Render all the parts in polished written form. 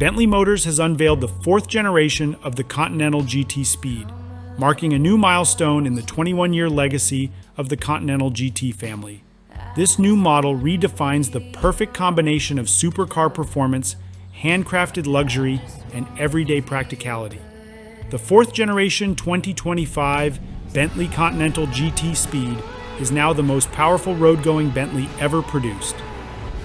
Bentley Motors has unveiled the fourth generation of the Continental GT Speed, marking a new milestone in the 21-year legacy of the Continental GT family. This new model redefines the perfect combination of supercar performance, handcrafted luxury, and everyday practicality. The fourth generation 2025 Bentley Continental GT Speed is now the most powerful road-going Bentley ever produced.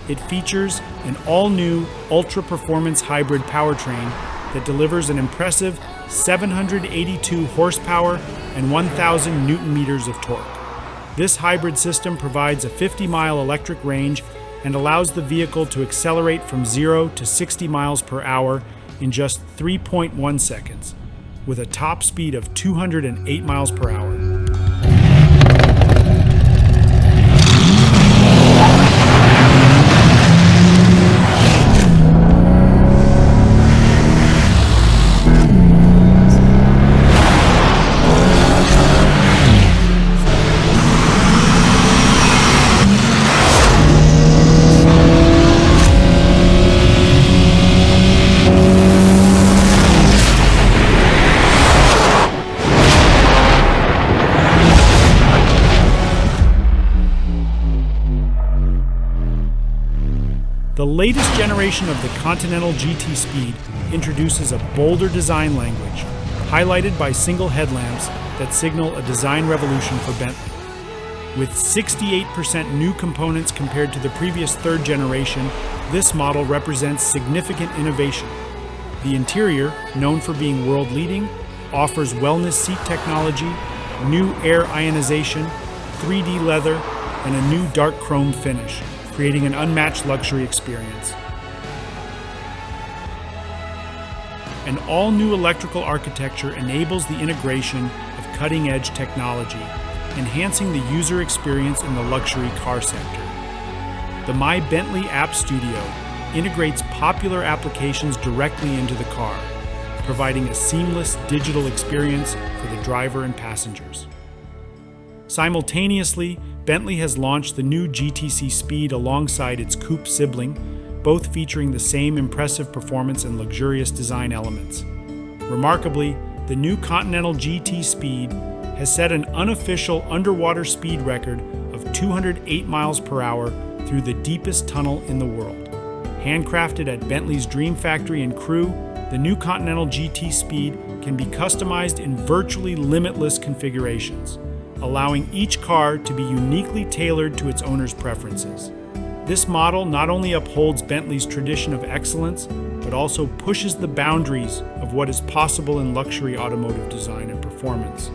It features an all-new ultra-performance hybrid powertrain that delivers an impressive 782 horsepower and 1,000 newton-meters of torque. This hybrid system provides a 50-mile electric range and allows the vehicle to accelerate from 0 to 60 miles per hour in just 3.1 seconds, with a top speed of 208 miles per hour. The latest generation of the Continental GT Speed introduces a bolder design language, highlighted by single headlamps that signal a design revolution for Bentley. With 68% new components compared to the previous third generation, this model represents significant innovation. The interior, known for being world-leading, offers wellness seat technology, new air ionization, 3D leather, and a new dark chrome finish, creating an unmatched luxury experience. An all-new electrical architecture enables the integration of cutting-edge technology, enhancing the user experience in the luxury car sector. The My Bentley App Studio integrates popular applications directly into the car, providing a seamless digital experience for the driver and passengers. Simultaneously, Bentley has launched the new GTC Speed alongside its coupe sibling, both featuring the same impressive performance and luxurious design elements. Remarkably, the new Continental GT Speed has set an unofficial underwater speed record of 208 miles per hour through the deepest tunnel in the world. Handcrafted at Bentley's Dream Factory in Crewe, the new Continental GT Speed can be customized in virtually limitless configurations, allowing each car to be uniquely tailored to its owner's preferences. This model not only upholds Bentley's tradition of excellence, but also pushes the boundaries of what is possible in luxury automotive design and performance.